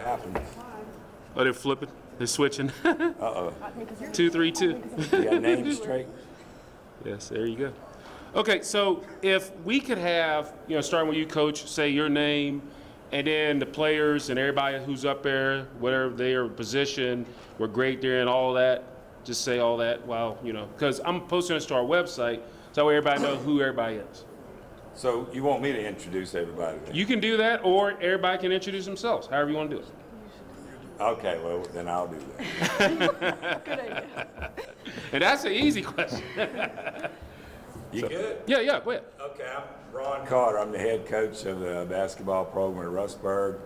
happened? Oh, they're flipping. They're switching. Uh-oh. 2-3-2. You got names straight? Yes, there you go. Okay, so if we could have, starting with you, Coach, say your name, and then the players and everybody who's up there, whatever their position, what grade they're in, all that, just say all that while, because I'm posting this to our website so everybody knows who everybody is. So you want me to introduce everybody then? You can do that, or everybody can introduce themselves, however you want to do it. Okay, well, then I'll do that. Good idea. And that's an easy question. You good? Yeah, go ahead. Okay, I'm Ron Carter. I'm the head coach of the basketball program at Rustburg.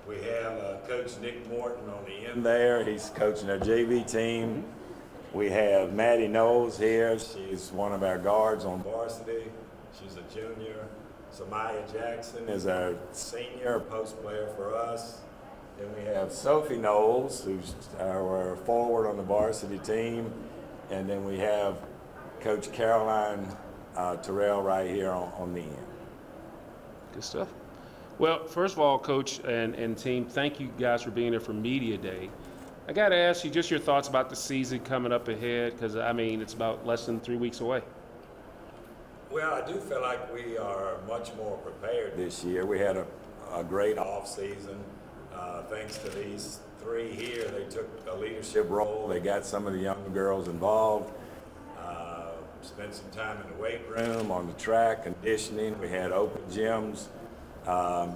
We have Coach Nick Morton on the end there. He's coaching our JV team. We have Maddie Knowles here. She's one of our guards on varsity. She's a junior. Samaya Jackson is our senior post player for us. Then we have Sophie Knowles, who's our forward on the varsity team. And then we have Coach Caroline Terrell right here on the end. Good stuff. Well, first of all, Coach and team, thank you guys for being there for Media Day. I got to ask you just your thoughts about the season coming up ahead, because, it's about less than 3 weeks away. Well, I do feel like we are much more prepared this year. We had a great off season. Thanks to these three here, they took a leadership role. They got some of the younger girls involved. Spent some time in the weight room, on the track, conditioning. We had open gyms.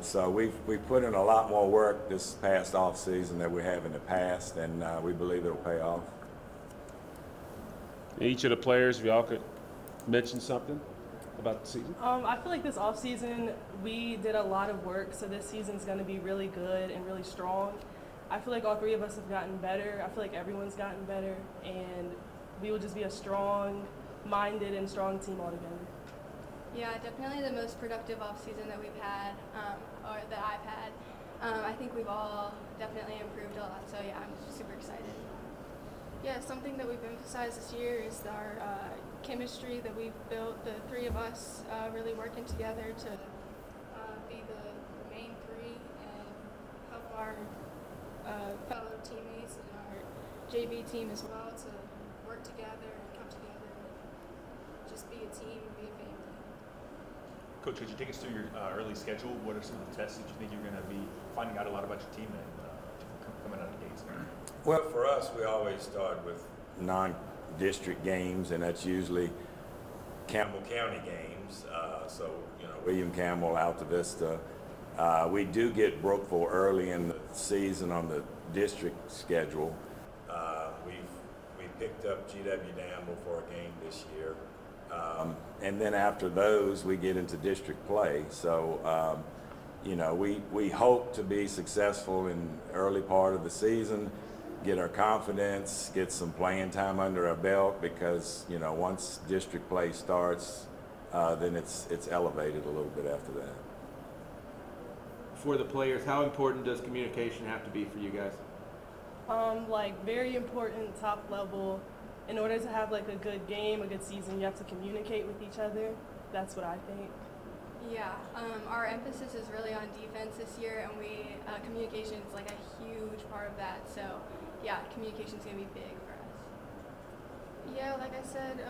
So we've put in a lot more work this past off season than we have in the past, and we believe it'll pay off. Each of the players, if y'all could mention something about the season. I feel like this off season we did a lot of work, so this season's going to be really good and really strong. I feel like all three of us have gotten better. I feel like everyone's gotten better, and we will just be a strong-minded and strong team altogether. Yeah, definitely the most productive off season that we've had, or that I've had. I think we've all definitely improved a lot, so yeah, I'm super excited. Yeah, something that we've emphasized this year is our chemistry that we've built, the three of us really working together to be the main three and help our fellow teammates and our JV team as well to work together and come together and just be a team and be a family. Coach, could you take us through your early schedule? What are some of the tests that you think you're going to be finding out a lot about your team and coming out of the gates? Well, for us, we always start with non-district games, and that's usually Campbell County games. William Campbell, Alta Vista. We do get Brookville early in the season on the district schedule. We picked up GW Danville for a game this year. And then after those, we get into district play. So, we hope to be successful in the early part of the season, get our confidence, get some playing time under our belt, because, once district play starts, then it's elevated a little bit after that. For the players, how important does communication have to be for you guys? Very important, top level. In order to have a good game, a good season, you have to communicate with each other. That's what I think. Yeah, our emphasis is really on defense this year, and communication is a huge part of that. So, yeah, communication is going to be big for us. Yeah, like I said,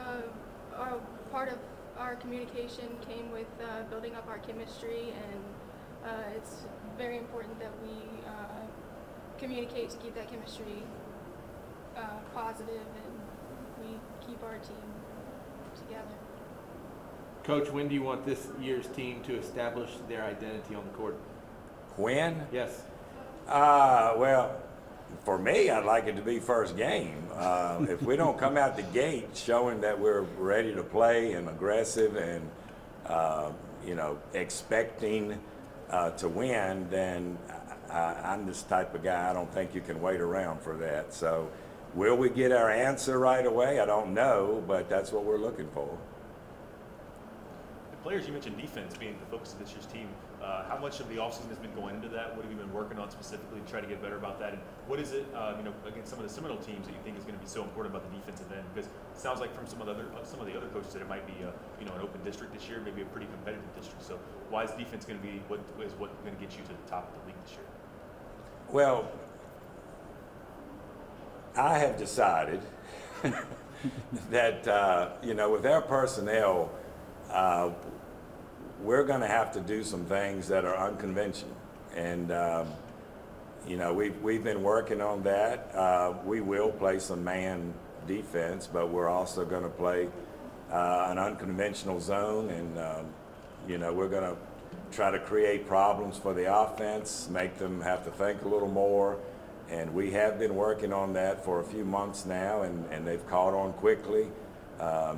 part of our communication came with building up our chemistry, and it's very important that we communicate to keep that chemistry positive, and we keep our team together. Coach, when do you want this year's team to establish their identity on the court? When? Yes. Well, for me, I'd like it to be first game. If we don't come out the gate showing that we're ready to play and aggressive and, expecting to win, then I'm this type of guy. I don't think you can wait around for that. So will we get our answer right away? I don't know, but that's what we're looking for. The players, you mentioned defense being the focus of this year's team. How much of the offseason has been going into that? What have you been working on specifically to try to get better about that? And what is it, against some of the Seminole teams that you think is going to be so important about the defensive end? Because it sounds like from some of the other coaches that it might be an open district this year, maybe a pretty competitive district. So why is defense going to be what going to get you to the top of the league this year? Well, I have decided that, with our personnel, we're going to have to do some things that are unconventional. And, we've been working on that. We will play some man defense, but we're also going to play an unconventional zone. And, we're going to try to create problems for the offense, make them have to think a little more. And we have been working on that for a few months now, and they've caught on quickly.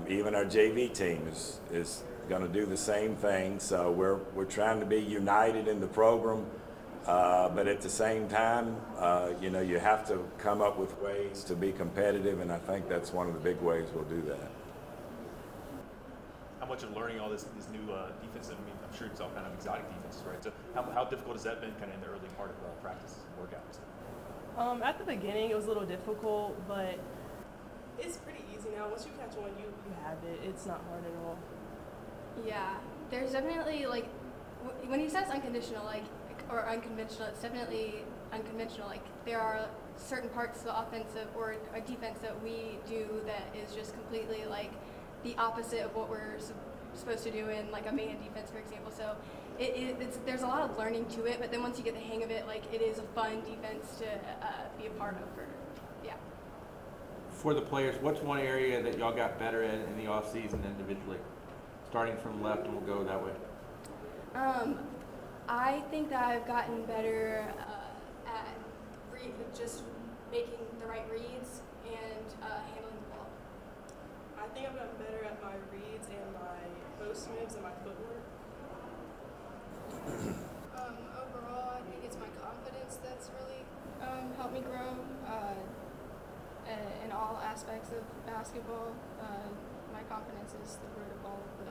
Even our JV team is going to do the same thing. So we're trying to be united in the program, but at the same time, you have to come up with ways to be competitive, and I think that's one of the big ways we'll do that. How much of learning all these new defensive? I mean, I'm sure it's all kind of exotic defenses, right? So how difficult has that been, kind of in the early part of practice and workouts? At the beginning, it was a little difficult, but it's pretty easy now. Once you catch one, you have it. It's not hard at all. Yeah, there's definitely like when he says unconditional, or unconventional, it's definitely unconventional. Like there are certain parts of the offensive or a defense that we do that is just completely like the opposite of what we're supposed to do in like a man defense, for example. So there's a lot of learning to it, but then once you get the hang of it, like it is a fun defense to be a part of. For the players, what's one area that y'all got better at in the off season individually? Starting from left, and we'll go that way. I think that I've gotten better at just making the right reads and handling the ball. I think I've gotten better at my reads and my post moves and my footwork. Overall, I think it's my confidence that's really helped me grow in all aspects of basketball. My confidence is the root of all of the.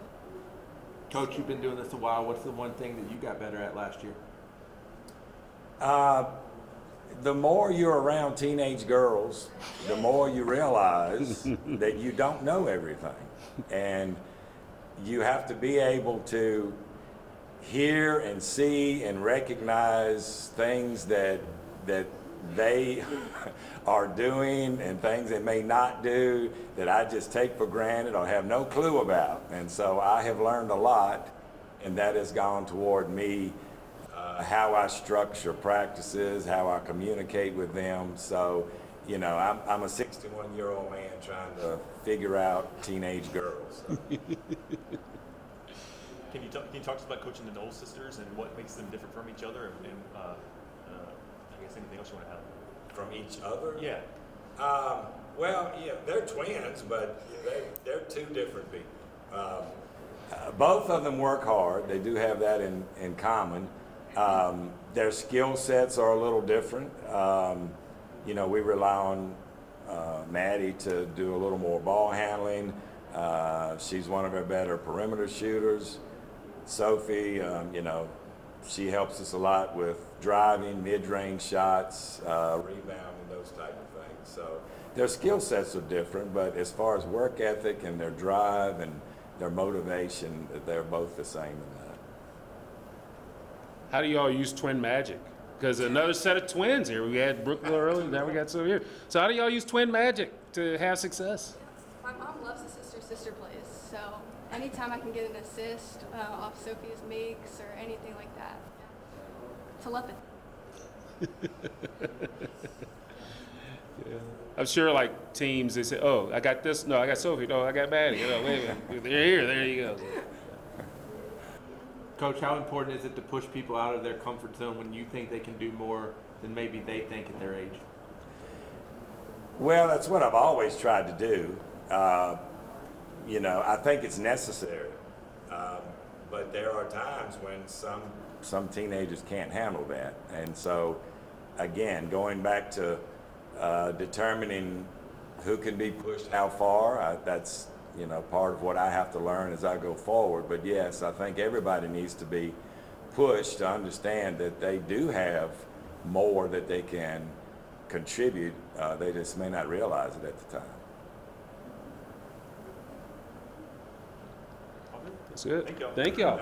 Coach, you've been doing this a while. What's the one thing that you got better at last year? The more you're around teenage girls, the more you realize that you don't know everything. And you have to be able to hear and see and recognize things that they are doing and things they may not do that I just take for granted or have no clue about. And so I have learned a lot, and that has gone toward me, how I structure practices, how I communicate with them. So, I'm a 61-year-old man trying to figure out teenage girls. So. Can you talk to us about coaching the Knowles sisters and what makes them different from each other, and I guess anything else you want to add? From each other? Yeah. They're twins, but they're two different people. Both of them work hard. They do have that in common. Their skill sets are a little different. We rely on Maddie to do a little more ball handling. She's one of our better perimeter shooters. Sophie, she helps us a lot with driving, mid-range shots, rebounding, those type of things. So their skill sets are different, but as far as work ethic and their drive and their motivation, they're both the same in that. How do y'all use twin magic? Because another set of twins here. We had Brookville earlier, now we got some here. So how do y'all use twin magic to have success? My mom loves the sister plays, so anytime I can get an assist off Sophie's makes or anything like that, telepathy. Yeah. I'm sure like teams, they say, oh, I got this, no, I got Sophie, no, I got Maddie, wait a minute, they're here, there you go. Coach, how important is it to push people out of their comfort zone when you think they can do more than maybe they think at their age? Well, that's what I've always tried to do. I think it's necessary. But there are times when some teenagers can't handle that. And so, again, going back to determining who can be pushed how far, that's part of what I have to learn as I go forward. But yes, I think everybody needs to be pushed to understand that they do have more that they can contribute. They just may not realize it at the time. That's good. Thank y'all. Thank y'all.